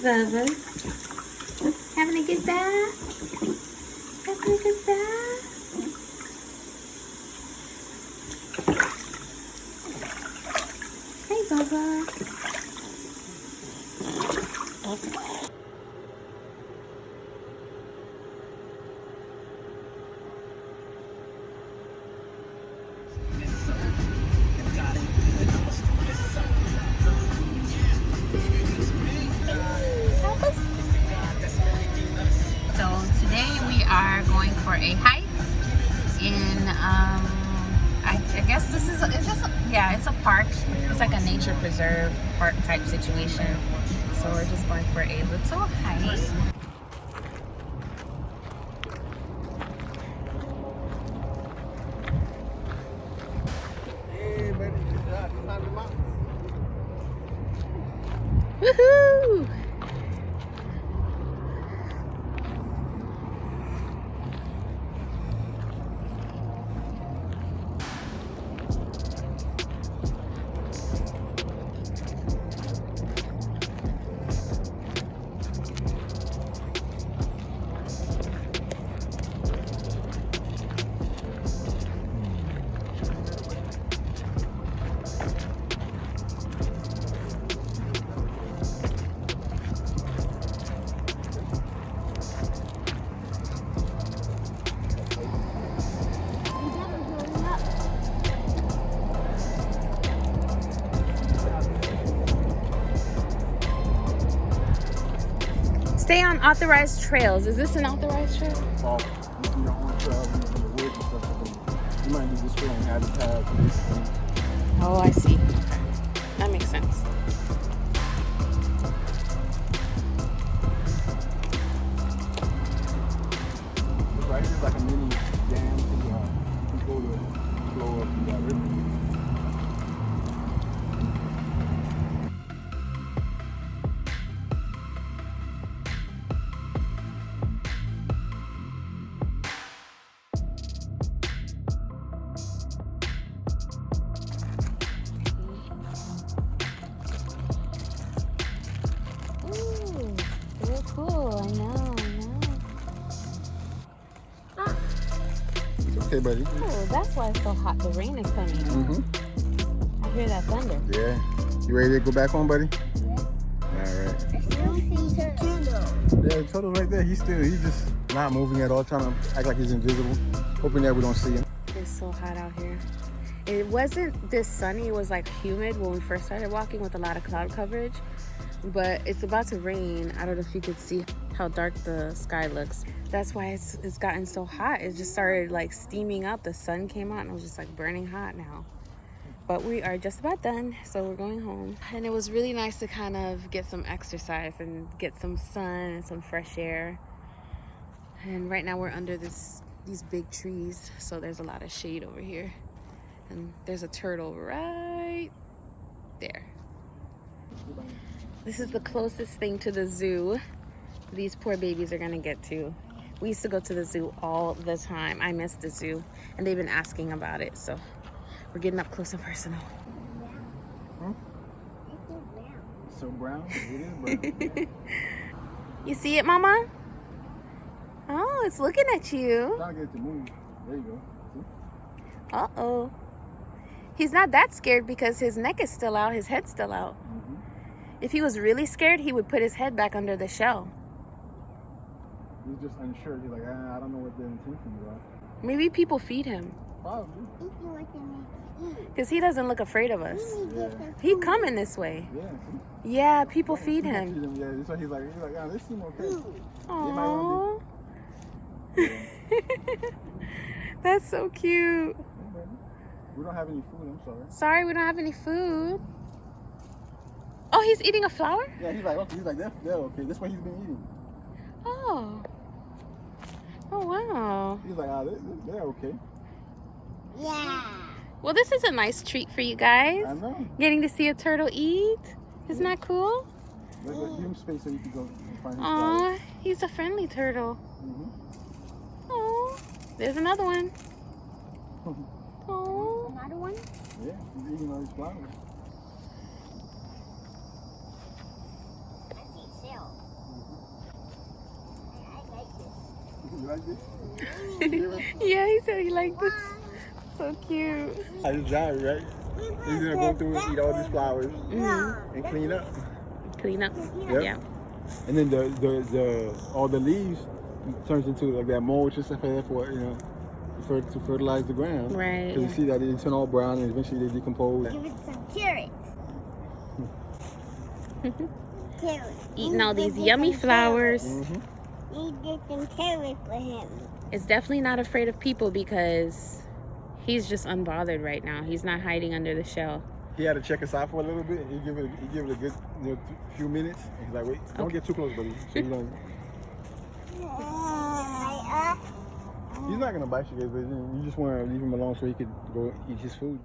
Bubba. Having a good bath? Having a good bath? Hey, Bubba. So today we are going for a hike in I guess this is it's a park. It's like a nature preserve park type situation. So we're just going for a little hike. Hey, baby, Woohoo! Stay on authorized trails. Is this an authorized trail? Oh, you see your own trail in the woods and stuff. You might need this trail and habitat for this thing. Oh, I see. Okay. That makes sense. Right here is like a mini dam to control the flow of the river. Real cool. I know. It's okay, buddy. Oh, that's why it's so hot. The rain is coming. Mm-hmm. I hear that thunder. Yeah. You ready to go back home, buddy? Yeah. All right. Yeah, the turtle's right there. He's just not moving at all, trying to act like he's invisible, hoping that we don't see him. It's so hot out here. It wasn't this sunny. It was like humid when we first started walking with a lot of cloud coverage. But it's about to rain. I don't know if you could see how dark the sky looks. That's why it's gotten so hot. It just started like steaming up. The sun came out and it was just like burning hot now. But we are just about done, so we're going home. And it was really nice to kind of get some exercise and get some sun and some fresh air. And right now we're under these big trees, so there's a lot of shade over here. And there's a turtle right there. This is the closest thing to the zoo these poor babies are gonna get to. We used to go to the zoo all the time. I miss the zoo, and they've been asking about it, so we're getting up close and personal. Huh? It's so brown. It is brown. You see it, Mama? Oh, it's looking at you. Trying to get it to move. There you go. See? Uh-oh. He's not that scared because his neck is still out, his head's still out. Mm-hmm. If he was really scared, he would put his head back under the shell. He's just unsure. He's like, I don't know what the intentions are. Maybe people feed him. Probably. Because he doesn't look afraid of us. Yeah. He coming this way. Yeah. See? Yeah, people feed People him. feed him. Yeah. So he's like, this seems okay. Aww. That's so cute. We don't have any food, I'm sorry. Sorry, we don't have any food. Oh, he's eating a flower? Yeah, he's like, okay. He's like, they're okay. That's what he's been eating. Oh. Oh, wow. He's like, they're okay. Yeah. Well, this is a nice treat for you guys. I know. Getting to see a turtle eat. Isn't that cool? Give him space so you can go and find his Aw, flowers. he's a friendly turtle. Mm-hmm. Oh, there's another one. Oh. Another one? Yeah, he's eating all these flowers. I see shells. You like this? Yeah, he said he liked this. So cute. I just drive, right? He's gonna go through and eat all these flowers and clean up. Clean up. Yep. Yeah. And then the all the leaves turns into like that mulch and stuff like that for to fertilize the ground. Right. Because you see that they turn all brown and eventually they decompose. Give it some carrots. Carrots. Eating all these yummy flowers. We did some carrots for him. It's definitely not afraid of people because he's just unbothered right now. He's not hiding under the shell. He had to check us out for a little bit. He give it a good few minutes. And he's like, wait, don't get too close, buddy. So you don't. He's not gonna bite you guys, but you just want to leave him alone so he could go eat his food.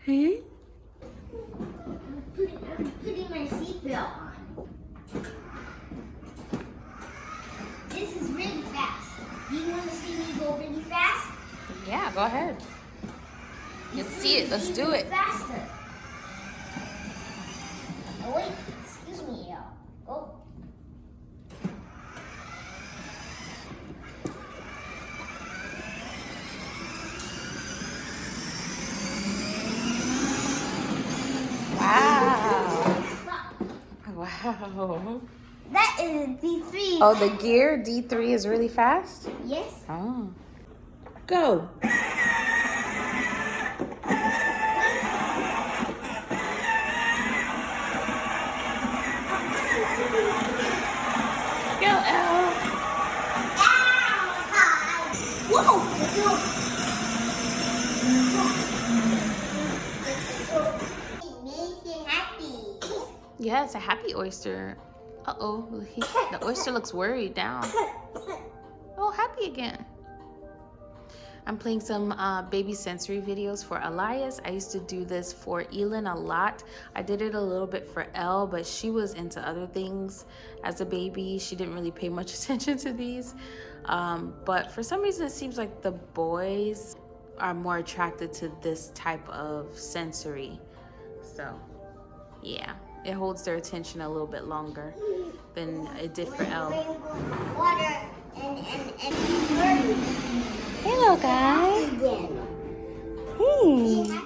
Hey? Putting my seatbelt on. This is really fast. Do you want to see me go really fast? Yeah, go ahead. Let's see it. Let's do it. Faster. Oh wait, excuse me, y'all. Go. Wow. That is D3. Oh, the gear D3 is really fast? Yes. Oh. Go. Go, Elle. Whoa! It makes you happy. Yeah, it's a happy oyster. Uh-oh. The oyster looks worried now. Oh, happy again. I'm playing some baby sensory videos for Elias. I used to do this for Elin a lot. I did it a little bit for Elle, but she was into other things as a baby. She didn't really pay much attention to these. But for some reason, it seems like the boys are more attracted to this type of sensory. So, yeah, it holds their attention a little bit longer than it did for Elle. Water and Hello, guys. Hey.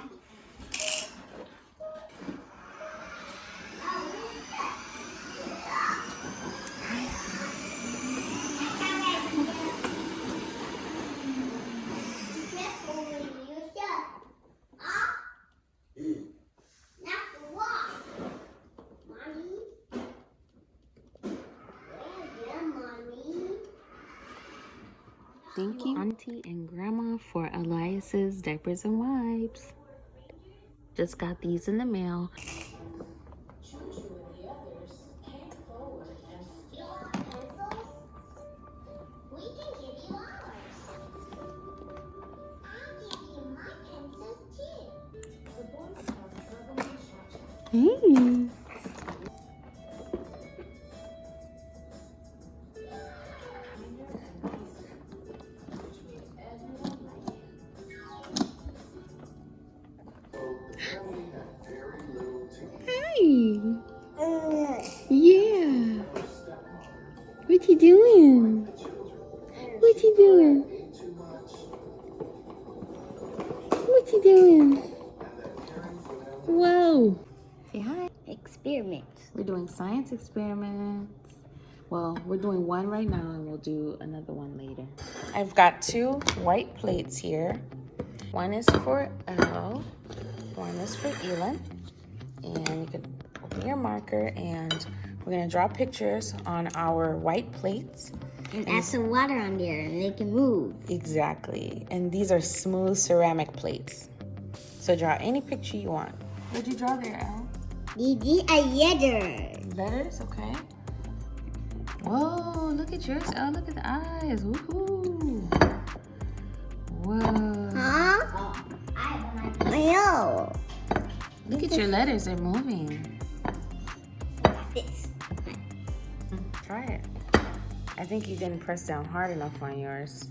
Thank you, Auntie and Grandma, for Elias's diapers and wipes. Just got these in the mail. Hey. Yeah. What you doing? What you doing? What you doing? Whoa. Say hi. Experiments. We're doing science experiments. Well, we're doing one right now and we'll do another one later. I've got 2 white plates here. One is for Elle. One is for Elin. And you can open your marker and we're gonna draw pictures on our white plates. And add some water on there and they can move. Exactly. And these are smooth ceramic plates. So draw any picture you want. What'd you draw there, Elle? These are letters. Letters, okay. Whoa, look at yours, Elle. Look at the eyes. Woohoo. Whoa. Huh? I know. Look at your letters, they're moving. This. Try it. I think you didn't press down hard enough on yours.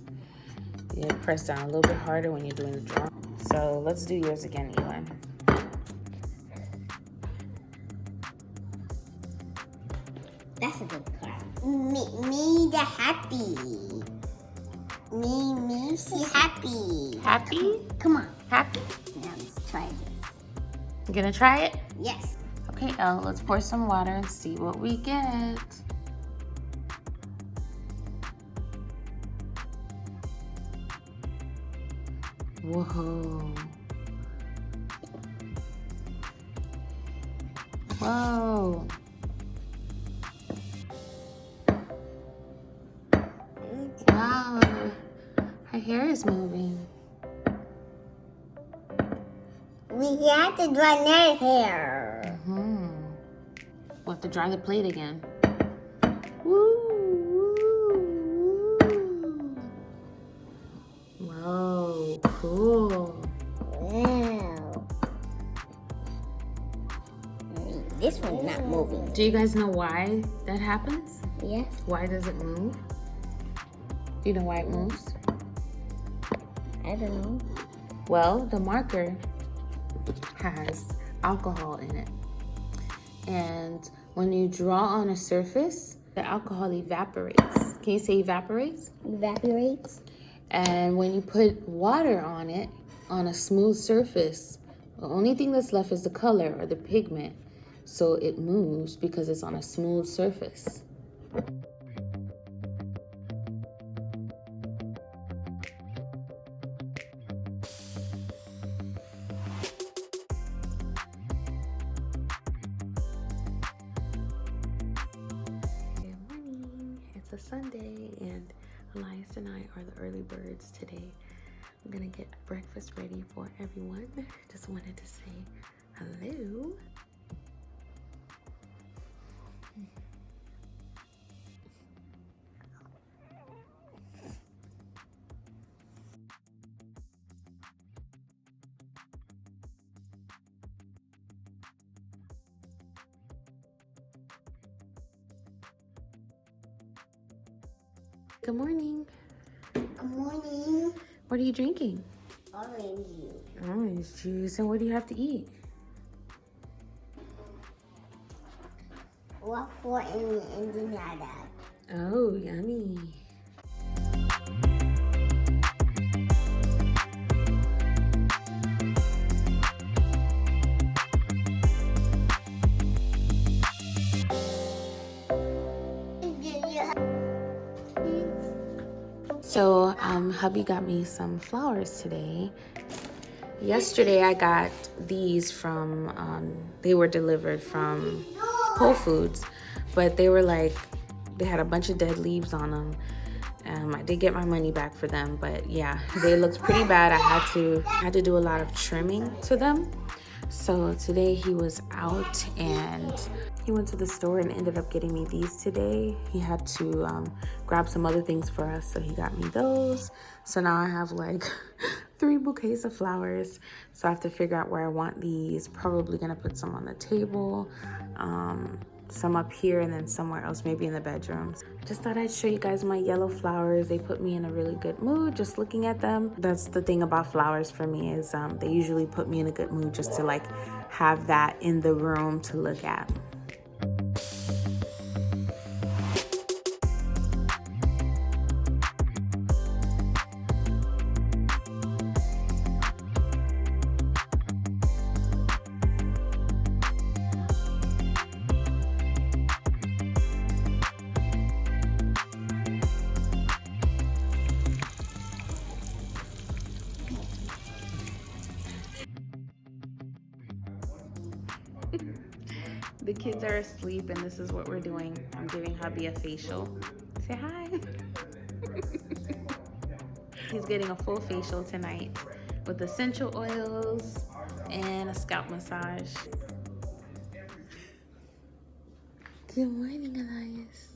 You press down a little bit harder when you're doing the drawing. So let's do yours again, Ewan. That's a good card. Me the happy. Me, she happy. Happy? Come on. Happy? Now let's try this. You gonna try it? Yes. Okay, Elle, let's pour some water and see what we get. Whoa. Whoa. Wow. Her hair is moving. We have to dry their hair. We'll have to dry the plate again. Woo, woo, woo. Whoa, cool. Wow. This one's not moving. Do you guys know why that happens? Yes. Why does it move? Do you know why it moves? I don't know. Well, the marker has alcohol in it. And when you draw on a surface, the alcohol evaporates. Can you say evaporates? Evaporates. And when you put water on it, on a smooth surface, the only thing that's left is the color or the pigment. So it moves because it's on a smooth surface. Good morning. It's a Sunday and Elias and I are the early birds today. I'm gonna get breakfast ready for everyone. Just wanted to say hello. Good morning. Good morning. What are you drinking? Orange juice. Orange juice. And what do you have to eat? Waffle and enchilada. Oh, yummy. So, hubby got me some flowers today. Yesterday I got these from, they were delivered from Whole Foods, but they were like, they had a bunch of dead leaves on them. I did get my money back for them, but yeah, they looked pretty bad. I had to do a lot of trimming to them. So today he was out and he went to the store and ended up getting me these today. He had to grab some other things for us, so he got me those. So now I have like 3 bouquets of flowers. So I have to figure out where I want these. Probably gonna put some on the table, some up here, and then somewhere else, maybe in the bedrooms. Just thought I'd show you guys my yellow flowers. They put me in a really good mood just looking at them. That's the thing about flowers for me, is they usually put me in a good mood just to like have that in the room to look at. The kids are asleep and this is what we're doing. I'm giving hubby a facial. Say hi. He's getting a full facial tonight with essential oils and a scalp massage. Good morning, Elias.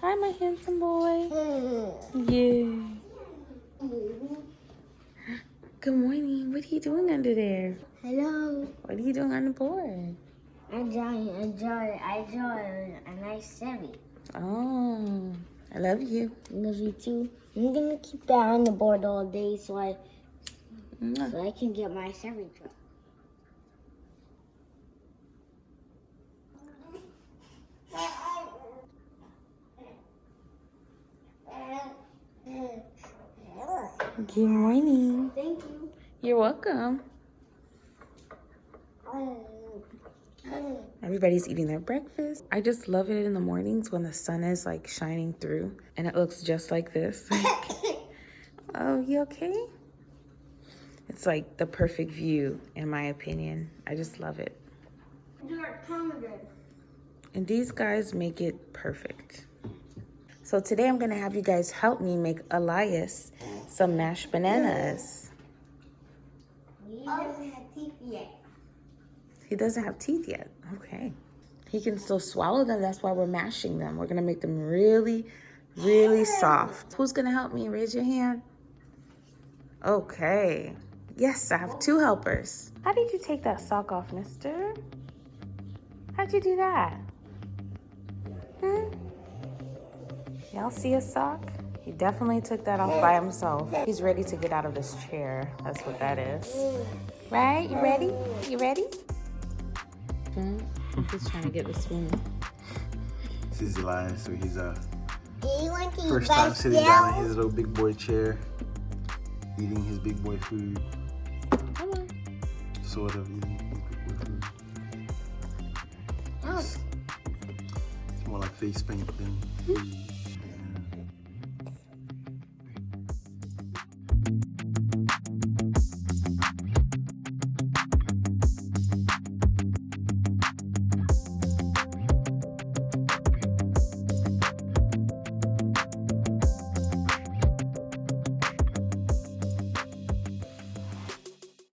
Hi, my handsome boy. Yeah. Good morning. What are you doing under there? Hello. What are you doing on the board? I draw a nice Chevy. Oh, I love you. Love you too. I'm gonna keep that on the board all day so I can get my sandwich. Good morning. Thank you. You're welcome. Everybody's eating their breakfast. I just love it in the mornings when the sun is like shining through and it looks just like this. Oh, you okay? It's like the perfect view, in my opinion. I just love it. And these guys make it perfect. So today I'm gonna have you guys help me make Elias some mashed bananas. He doesn't have teeth yet. He doesn't have teeth yet. Okay. He can still swallow them. That's why we're mashing them. We're gonna make them really, really soft. Who's gonna help me? Raise your hand. Okay. Yes, I have 2 helpers. How did you take that sock off, mister? How'd you do that? Y'all see a sock? He definitely took that off by himself. He's ready to get out of this chair. That's what that is. Right? You ready? You ready? He's trying to get the spoon. This is Elias, so he's Do you want to first time sitting down in his little big boy chair, eating his big boy food. Come on. Sort of eating his big boy food. Oh. It's more like face paint than food.